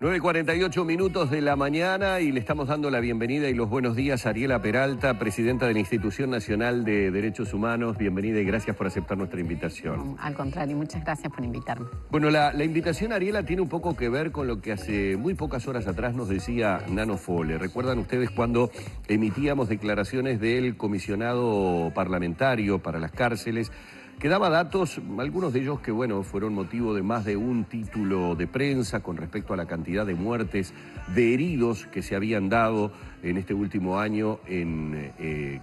9:48 de la mañana y le estamos dando la bienvenida y los buenos días a Ariela Peralta, presidenta de la Institución Nacional de Derechos Humanos. Bienvenida y gracias por aceptar nuestra invitación. Al contrario, muchas gracias por invitarme. Bueno, la invitación, Ariela, tiene un poco que ver con lo que hace muy pocas horas atrás nos decía Nano Fole. ¿Recuerdan ustedes cuando emitíamos declaraciones del comisionado parlamentario para las cárceles? Que daba datos, algunos de ellos que, bueno, fueron motivo de más de un título de prensa con respecto a la cantidad de muertes, de heridos que se habían dado en este último año en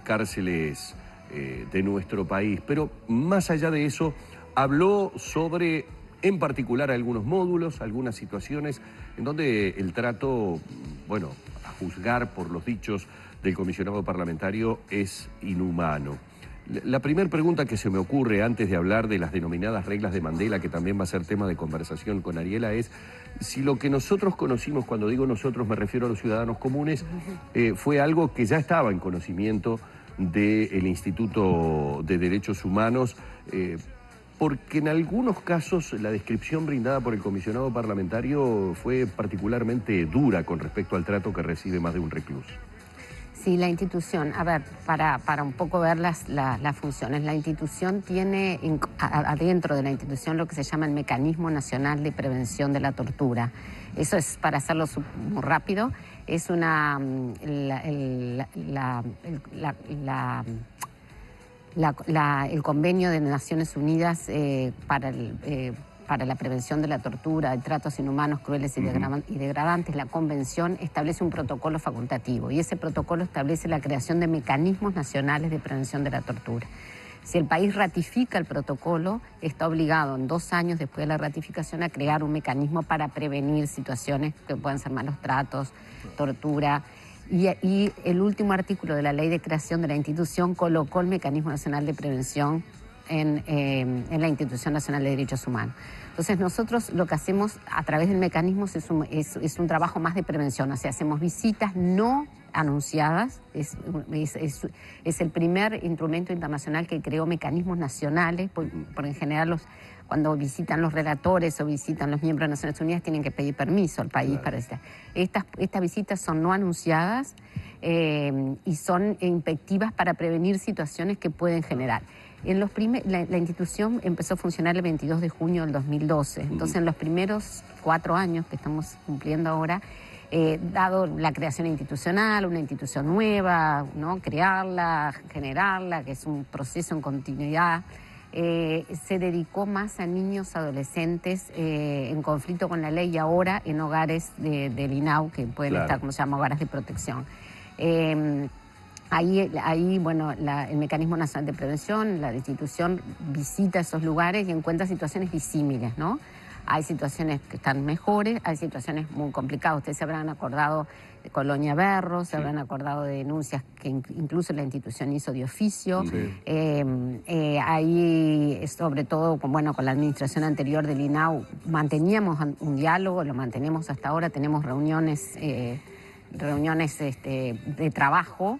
cárceles de nuestro país. Pero más allá de eso, habló sobre, en particular, algunos módulos, algunas situaciones en donde el trato, bueno, a juzgar por los dichos del comisionado parlamentario, es inhumano. La primera pregunta que se me ocurre antes de hablar de las denominadas reglas de Mandela, que también va a ser tema de conversación con Ariela, es si lo que nosotros conocimos, cuando digo nosotros me refiero a los ciudadanos comunes, fue algo que ya estaba en conocimiento del Instituto de Derechos Humanos, porque en algunos casos la descripción brindada por el comisionado parlamentario fue particularmente dura con respecto al trato que recibe más de un recluso. Sí, la institución, a ver, para un poco ver las funciones, la institución tiene adentro de la institución lo que se llama el Mecanismo Nacional de Prevención de la Tortura. Eso es, para hacerlo muy rápido, es el convenio de Naciones Unidas para la prevención de la tortura, de tratos inhumanos, crueles y degradantes. La Convención establece un protocolo facultativo y ese protocolo establece la creación de mecanismos nacionales de prevención de la tortura. Si el país ratifica el protocolo, está obligado en 2 años después de la ratificación a crear un mecanismo para prevenir situaciones que puedan ser malos tratos, tortura. Y el último artículo de la Ley de Creación de la institución colocó el Mecanismo Nacional de Prevención en la Institución Nacional de Derechos Humanos. Entonces nosotros lo que hacemos a través del mecanismo es un trabajo más de prevención, o sea, hacemos visitas no anunciadas, es el primer instrumento internacional que creó mecanismos nacionales, porque en general cuando visitan los relatores o visitan los miembros de Naciones Unidas tienen que pedir permiso al país para visitar. Estas visitas son no anunciadas y son inspectivas para prevenir situaciones que pueden generar. La institución empezó a funcionar el 22 de junio del 2012, entonces en los primeros 4 años que estamos cumpliendo ahora, dado la creación institucional, una institución nueva, ¿no? Crearla, generarla, que es un proceso en continuidad, se dedicó más a niños, adolescentes en conflicto con la ley y ahora en hogares del INAU, que pueden estar, como se llama, hogares de protección. Ahí, bueno, el Mecanismo Nacional de Prevención, la institución visita esos lugares y encuentra situaciones disímiles, ¿no? Hay situaciones que están mejores, hay situaciones muy complicadas. Ustedes se habrán acordado de Colonia Berro, se habrán acordado de denuncias que incluso la institución hizo de oficio. Ahí, sobre todo, con la administración anterior del INAU, manteníamos un diálogo, lo mantenemos hasta ahora, tenemos reuniones de trabajo,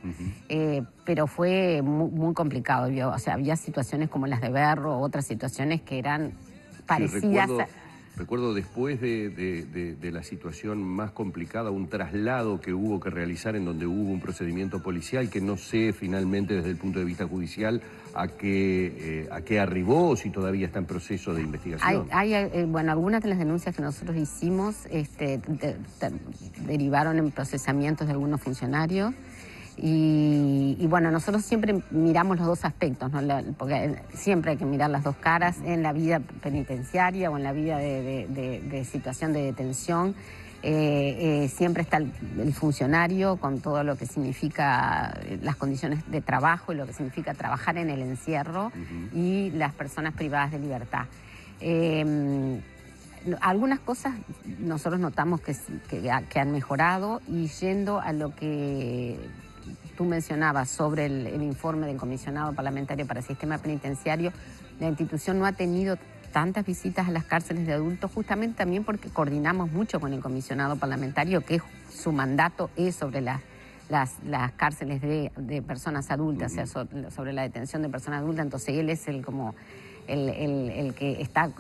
pero fue muy complicado. O sea, había situaciones como las de Berro, otras situaciones que eran parecidas. Recuerdo después de la situación más complicada, un traslado que hubo que realizar en donde hubo un procedimiento policial que no sé finalmente desde el punto de vista judicial a qué arribó o si todavía está en proceso de investigación. Algunas de las denuncias que nosotros hicimos derivaron en procesamientos de algunos funcionarios. Y bueno, nosotros siempre miramos los dos aspectos, ¿no? Porque siempre hay que mirar las dos caras en la vida penitenciaria o en la vida de situación de detención. Siempre está el funcionario con todo lo que significa las condiciones de trabajo y lo que significa trabajar en el encierro y las personas privadas de libertad. Algunas cosas nosotros notamos que han mejorado, y yendo a lo que tú mencionabas sobre el informe del comisionado parlamentario para el sistema penitenciario, la institución no ha tenido tantas visitas a las cárceles de adultos, justamente también porque coordinamos mucho con el comisionado parlamentario, que su mandato es sobre las cárceles de personas adultas, o sea, sobre la detención de personas adultas. Entonces él es el que está,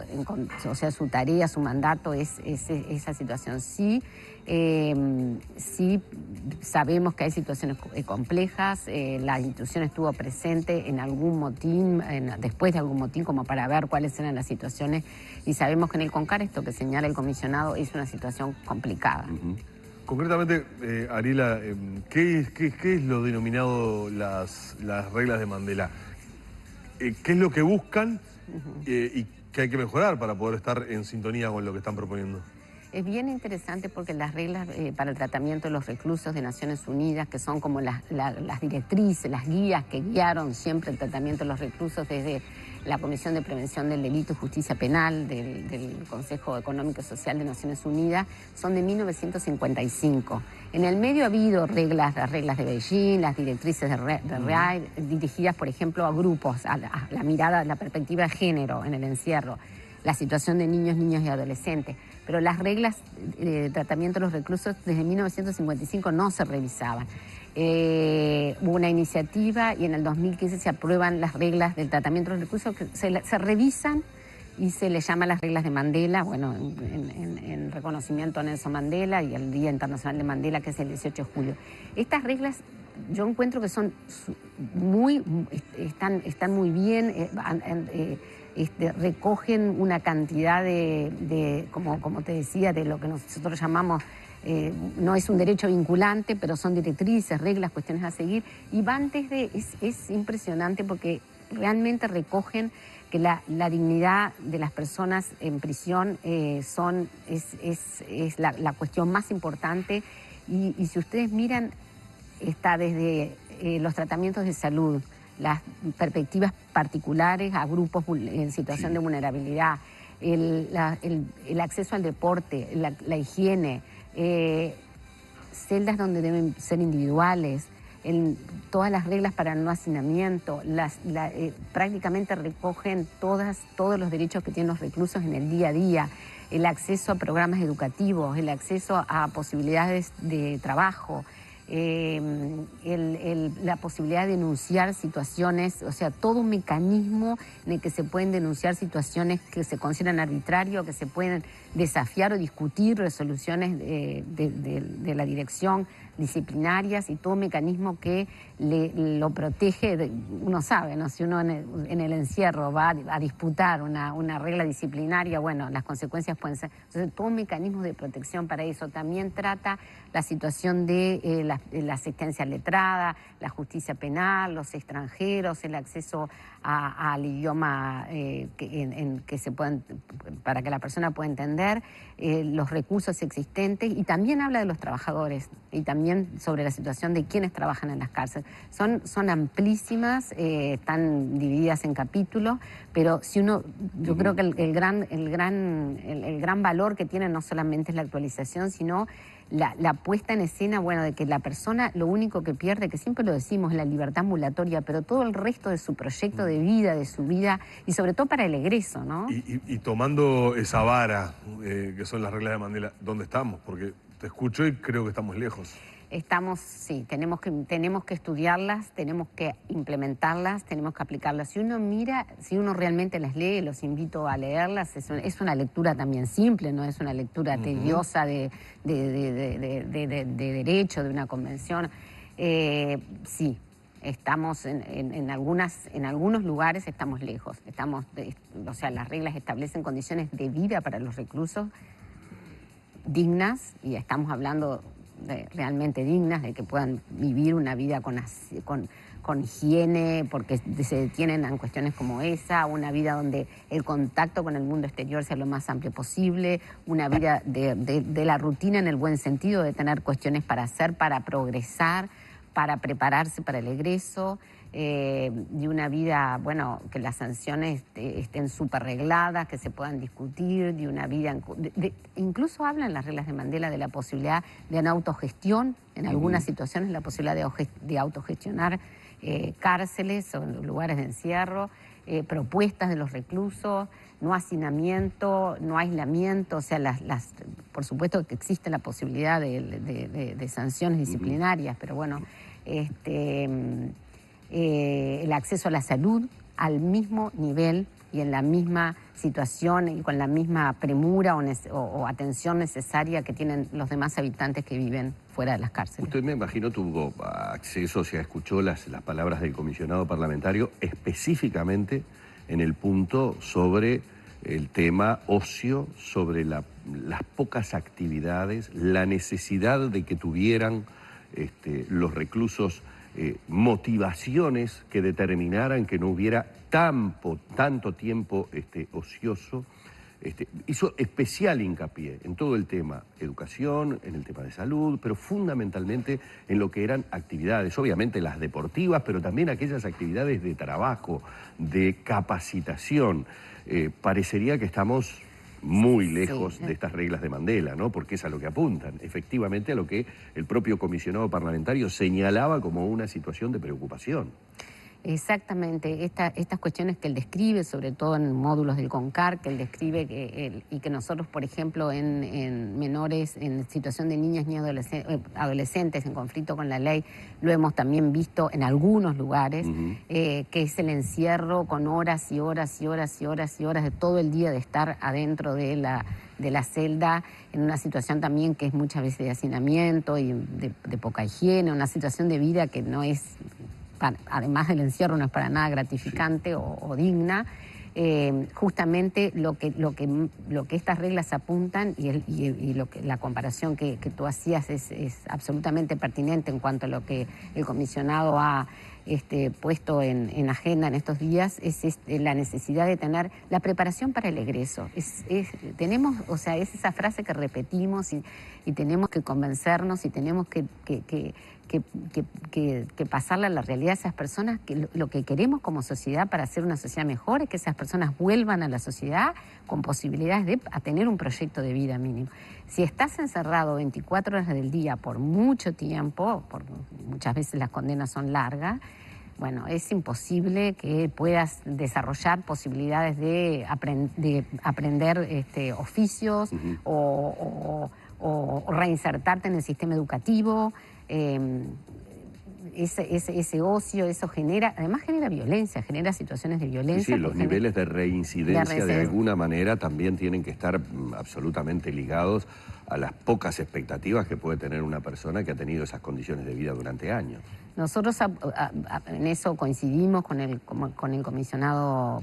o sea, su tarea, su mandato es esa situación. Sí, sí sabemos que hay situaciones complejas, la institución estuvo presente en algún motín, después de algún motín, como para ver cuáles eran las situaciones, y sabemos que en el CONCAR, esto que señala el comisionado, es una situación complicada. Concretamente, Ariela, ¿qué es lo denominado las reglas de Mandela? ¿Qué es lo que buscan y qué hay que mejorar para poder estar en sintonía con lo que están proponiendo? Es bien interesante porque las reglas para el tratamiento de los reclusos de Naciones Unidas, que son como las directrices, las guías que guiaron siempre el tratamiento de los reclusos desde la Comisión de Prevención del Delito y Justicia Penal del Consejo Económico y Social de Naciones Unidas, son de 1955. En el medio ha habido reglas, las reglas de Beijing, las directrices de RAI, dirigidas, por ejemplo, a grupos, a la mirada, la perspectiva de género en el encierro, la situación de niños, niñas y adolescentes. Pero las reglas de tratamiento de los reclusos desde 1955 no se revisaban. Hubo una iniciativa y en el 2015 se aprueban las reglas del tratamiento de los reclusos que se revisan y se les llama las reglas de Mandela, bueno, en reconocimiento a Nelson Mandela y al Día Internacional de Mandela, que es el 18 de julio. Estas reglas yo encuentro que son están muy bien, recogen una cantidad como te decía, de lo que nosotros llamamos, no es un derecho vinculante, pero son directrices, reglas, cuestiones a seguir, y van desde, es impresionante porque realmente recogen que la dignidad de las personas en prisión es la cuestión más importante, y si ustedes miran, está desde los tratamientos de salud, las perspectivas particulares a grupos en situación de vulnerabilidad, el acceso al deporte, la higiene, celdas donde deben ser individuales, todas las reglas para el no hacinamiento, prácticamente recogen todos los derechos que tienen los reclusos en el día a día, el acceso a programas educativos, el acceso a posibilidades de trabajo, la posibilidad de denunciar situaciones, o sea, todo un mecanismo en el que se pueden denunciar situaciones que se consideran arbitrarias, que se pueden desafiar o discutir resoluciones de la dirección disciplinarias, y todo un mecanismo que lo protege. Uno sabe, ¿no? Si uno en el encierro va a disputar una regla disciplinaria, bueno, las consecuencias pueden ser. Entonces, todo un mecanismo de protección para eso. También trata la situación de la asistencia letrada, la justicia penal, los extranjeros, el acceso al idioma que se puedan, para que la persona pueda entender, los recursos existentes, y también habla de los trabajadores y también sobre la situación de quienes trabajan en las cárceles. Son amplísimas, están divididas en capítulos, pero si uno, yo creo que el gran valor que tiene no solamente es la actualización, sino la puesta en escena, bueno, de que la persona lo único que pierde, que siempre lo decimos, es la libertad ambulatoria, pero todo el resto de su proyecto de vida, de su vida, y sobre todo para el egreso, ¿no? Y tomando esa vara, que son las reglas de Mandela, ¿dónde estamos? Porque te escucho y creo que estamos lejos. Sí, tenemos que estudiarlas, tenemos que implementarlas, tenemos que aplicarlas. Si uno mira, si uno realmente las lee, los invito a leerlas, es una lectura también simple, no es una lectura tediosa de derecho, de una convención. Sí, estamos en algunos lugares estamos lejos. O sea, las reglas establecen condiciones de vida para los reclusos dignas, y estamos hablando realmente dignas, de que puedan vivir una vida con higiene, porque se detienen en cuestiones como esa, una vida donde el contacto con el mundo exterior sea lo más amplio posible, una vida de la rutina en el buen sentido, de tener cuestiones para hacer, para progresar, para prepararse para el egreso, de una vida, bueno, que las sanciones estén súper regladas, que se puedan discutir, de una vida... incluso hablan las reglas de Mandela de la posibilidad de una autogestión, en algunas situaciones la posibilidad de autogestionar cárceles o lugares de encierro, propuestas de los reclusos, no hacinamiento, no aislamiento, o sea, por supuesto que existe la posibilidad de sanciones disciplinarias, pero bueno, el acceso a la salud al mismo nivel y en la misma situación y con la misma premura o atención necesaria que tienen los demás habitantes que viven fuera de las cárceles. Usted, me imagino, tuvo acceso, o sea, escuchó las palabras del comisionado parlamentario específicamente en el punto sobre el tema ocio, sobre las pocas actividades, la necesidad de que tuvieran los reclusos motivaciones que determinaran que no hubiera tanto tiempo ocioso. Hizo especial hincapié en todo el tema educación, en el tema de salud, pero fundamentalmente en lo que eran actividades, obviamente las deportivas, pero también aquellas actividades de trabajo, de capacitación. Parecería que estamos muy lejos de estas reglas de Mandela, ¿no? Porque es a lo que apuntan, efectivamente a lo que el propio comisionado parlamentario señalaba como una situación de preocupación. Exactamente, estas cuestiones que él describe, sobre todo en módulos del CONCAR, que él describe y que nosotros, por ejemplo, en menores, en situación de niñas ni adolescentes en conflicto con la ley, lo hemos también visto en algunos lugares, que es el encierro con horas y horas y horas y horas y horas de todo el día de estar adentro de la celda, en una situación también que es muchas veces de hacinamiento y de poca higiene, una situación de vida que no es, además del encierro, no es para nada gratificante o digna. Justamente lo que estas reglas apuntan y la comparación que tú hacías es absolutamente pertinente en cuanto a lo que el comisionado ha puesto en agenda en estos días, es la necesidad de tener la preparación para el egreso. Tenemos, o sea, es esa frase que repetimos y tenemos que convencernos y tenemos que pasarle a la realidad a esas personas que lo que queremos como sociedad para hacer una sociedad mejor es que esas personas vuelvan a la sociedad con posibilidades de tener un proyecto de vida mínimo. Si estás encerrado 24 horas del día por mucho tiempo, muchas veces las condenas son largas, bueno, es imposible que puedas desarrollar posibilidades de aprender oficios o reinsertarte en el sistema educativo. Ese ocio, eso además genera violencia, genera situaciones de violencia. Sí, los niveles de reincidencia de alguna manera también tienen que estar absolutamente ligados a las pocas expectativas que puede tener una persona que ha tenido esas condiciones de vida durante años. Nosotros en eso coincidimos con el comisionado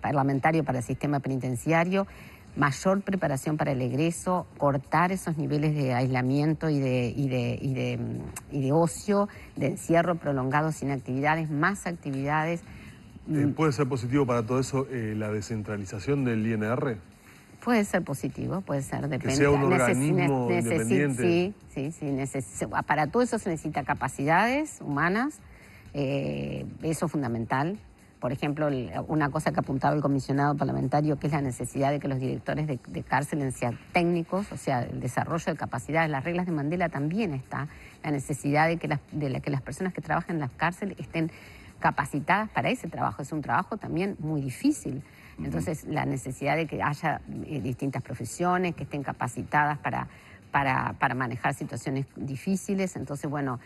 parlamentario para el sistema penitenciario. Mayor preparación para el egreso, cortar esos niveles de aislamiento y de ocio, de encierro prolongado sin actividades, más actividades. ¿Puede ser positivo para todo eso la descentralización del INR? Puede ser positivo, puede ser, depende. Que sea un organismo independiente. Sí, para todo eso se necesita capacidades humanas, eso es fundamental. Por ejemplo, una cosa que apuntaba el comisionado parlamentario, que es la necesidad de que los directores de cárceles sean técnicos, o sea, el desarrollo de capacidades. Las reglas de Mandela también está la necesidad de que las personas que trabajan en las cárceles estén capacitadas para ese trabajo. Es un trabajo también muy difícil. Entonces, la necesidad de que haya distintas profesiones que estén capacitadas para manejar situaciones difíciles. Entonces, bueno,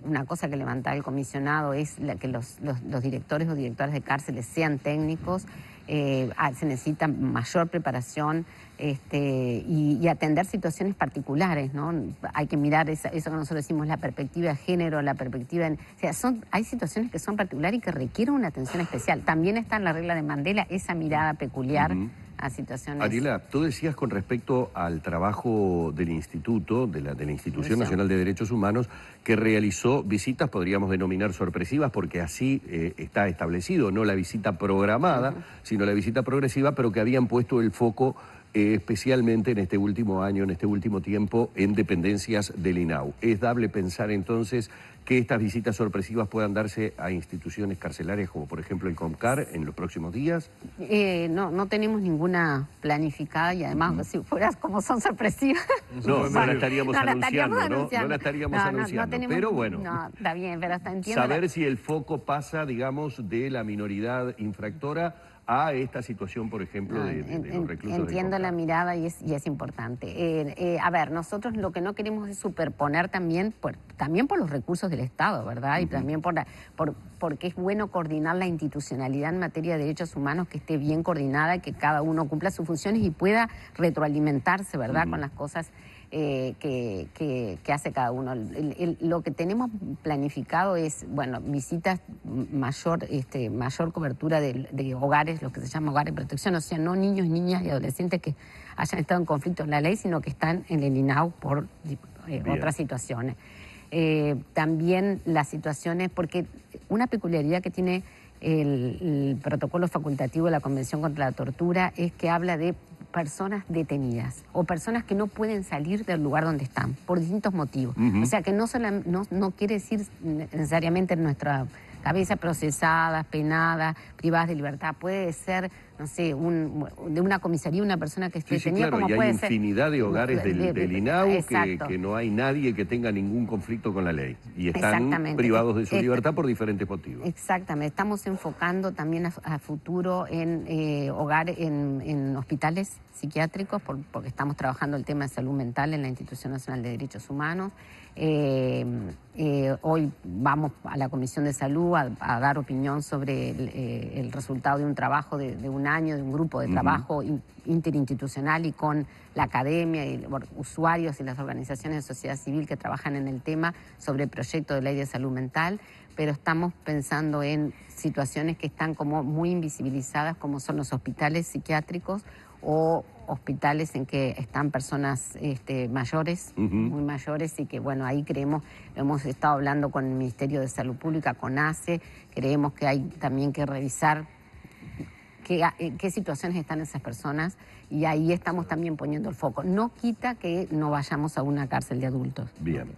una cosa que levantaba el comisionado es que los directores o directoras de cárceles sean técnicos. Se necesita mayor preparación y atender situaciones particulares, ¿no? Hay que mirar eso que nosotros decimos, la perspectiva de género, la perspectiva... O sea, hay situaciones que son particulares y que requieren una atención especial. También está en la regla de Mandela esa mirada peculiar a situaciones... Ariela, tú decías con respecto al trabajo del instituto, de la Institución Nacional de Derechos Humanos, que realizó visitas, podríamos denominar sorpresivas, porque así está establecido, no la visita programada, sino la visita progresiva, pero que habían puesto el foco especialmente en este último año, en este último tiempo, en dependencias del INAU. ¿Es dable pensar entonces que estas visitas sorpresivas puedan darse a instituciones carcelarias como por ejemplo el CONCAR en los próximos días? No tenemos ninguna planificada y además si fueras como son sorpresivas... No la estaríamos anunciando, ¿no? No la estaríamos anunciando, pero bueno. No, está bien, pero hasta entiendo... Saber si el foco pasa, digamos, de la minoridad infractora a esta situación, por ejemplo, de los reclusos del Entiendo la Conclave. mirada y es importante. A ver, nosotros lo que no queremos es superponer también por los recursos del Estado, ¿verdad? Y también porque es bueno coordinar la institucionalidad en materia de derechos humanos, que esté bien coordinada, que cada uno cumpla sus funciones y pueda retroalimentarse, ¿verdad? Con las cosas que hace cada uno. Lo que tenemos planificado es, bueno, visitas, mayor cobertura de hogares, lo que se llama hogares de protección, o sea, no niños, niñas y adolescentes que hayan estado en conflicto en la ley, sino que están en el INAU por otras situaciones. También las situaciones, porque una peculiaridad que tiene el protocolo facultativo de la Convención contra la Tortura es que habla de personas detenidas o personas que no pueden salir del lugar donde están por distintos motivos. O sea que no quiere decir necesariamente en nuestra cabeza procesadas, penadas, privadas de libertad. Puede ser, no sé, de una comisaría una persona que esté detenida, claro, como y puede hay ser infinidad de hogares del INAU exacto. que no hay nadie que tenga ningún conflicto con la ley y están Exactamente. privados de su libertad por diferentes motivos. Exactamente. Estamos enfocando también a futuro en en hospitales psiquiátricos, porque estamos trabajando el tema de salud mental en la Institución Nacional de Derechos Humanos. Hoy vamos a la Comisión de Salud a dar opinión sobre el resultado de un trabajo de un año, de un grupo de trabajo interinstitucional y con la academia y usuarios y las organizaciones de sociedad civil que trabajan en el tema sobre el proyecto de ley de salud mental, pero estamos pensando en situaciones que están como muy invisibilizadas, como son los hospitales psiquiátricos o hospitales en que están personas mayores, muy mayores, y que bueno, ahí creemos, hemos estado hablando con el Ministerio de Salud Pública, con ACE, creemos que hay también que revisar qué situaciones están esas personas y ahí estamos también poniendo el foco. No quita que no vayamos a una cárcel de adultos. Bien.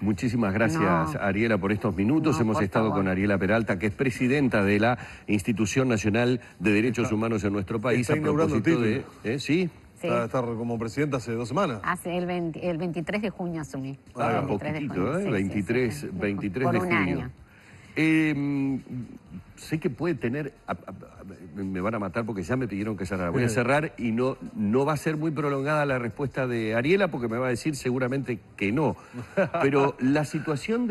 Muchísimas gracias, Ariela, por estos minutos. Hemos estado con Ariela Peralta, que es presidenta de la Institución Nacional de Derechos Humanos en nuestro país. Está inaugurando el título. ¿Sí? Sí. Está como presidenta hace 2 semanas. Hace el 23 de junio asumí. Poquitito, ¿eh? 23 por de un junio. año. Sé que puede tener, me van a matar porque ya me pidieron que cerrara. Voy a cerrar y no va a ser muy prolongada la respuesta de Ariela porque me va a decir seguramente que no. Pero la situación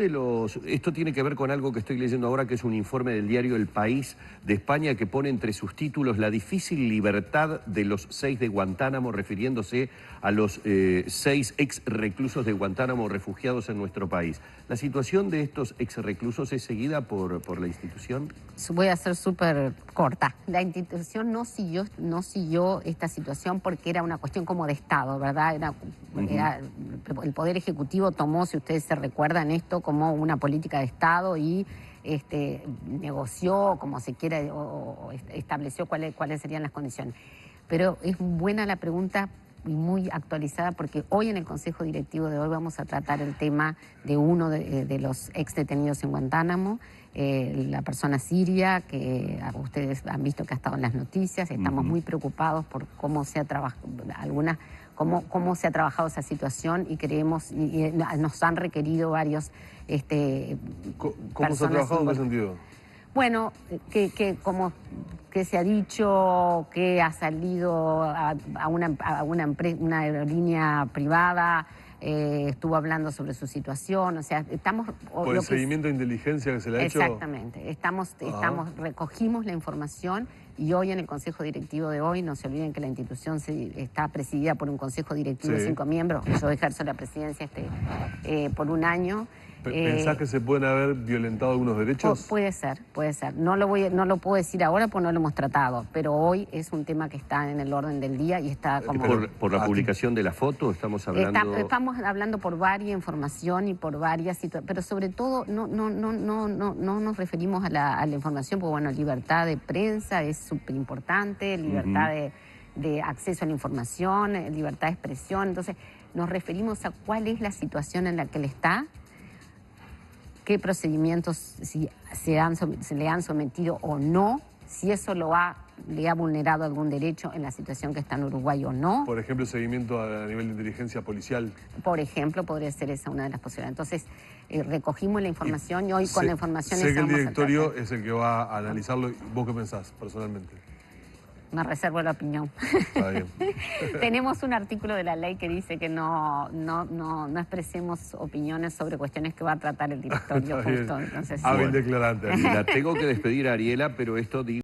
esto tiene que ver con algo que estoy leyendo ahora, que es un informe del diario El País de España que pone entre sus títulos la difícil libertad de los 6 de Guantánamo, refiriéndose a los 6 ex reclusos de Guantánamo refugiados en nuestro país. ¿La situación de estos ex reclusos es seguida por la institución? Voy a ser súper corta. La institución no siguió esta situación porque era una cuestión como de Estado, ¿verdad? El Poder Ejecutivo tomó, si ustedes se recuerdan esto, como una política de Estado y negoció, como se quiera, o estableció cuáles serían las condiciones. Pero es buena la pregunta y muy actualizada porque hoy en el Consejo Directivo de hoy vamos a tratar el tema de uno de los ex detenidos en Guantánamo, la persona siria, que ustedes han visto que ha estado en las noticias. Estamos muy preocupados por cómo se ha cómo se ha trabajado esa situación y creemos, y nos han requerido varios ¿Cómo se ha trabajado? ¿En qué sentido? Bueno, que se ha dicho que ha salido a una aerolínea privada, estuvo hablando sobre su situación, o sea, estamos... ¿Por el seguimiento de inteligencia que se le ha hecho? Exactamente, recogimos la información y hoy en el Consejo Directivo de hoy, no se olviden que la institución está presidida por un Consejo Directivo de 5 miembros, yo ejerzo la presidencia por un año. ¿Pensás que se pueden haber violentado algunos derechos? Puede ser. No lo puedo decir ahora porque no lo hemos tratado, pero hoy es un tema que está en el orden del día y está como... ¿Por la publicación de la foto estamos hablando? Estamos hablando por varias información y por varias situaciones, pero sobre todo no nos referimos a la información, porque bueno, libertad de prensa es súper importante, libertad de acceso a la información, libertad de expresión, entonces nos referimos a cuál es la situación en la que él está, qué procedimientos se le han sometido o no, si eso le ha vulnerado algún derecho en la situación que está en Uruguay o no. Por ejemplo, seguimiento a nivel de inteligencia policial. Por ejemplo, podría ser esa una de las posibilidades. Entonces, recogimos la información y hoy con la información... Sé que el directorio es el que va a analizarlo. ¿Vos qué pensás personalmente? Me reservo la opinión. Está bien. Tenemos un artículo de la ley que dice que no expresemos opiniones sobre cuestiones que va a tratar el directorio Está bien. justo. Entonces, Hábil declarante. La tengo que despedir, Ariela, pero esto digo...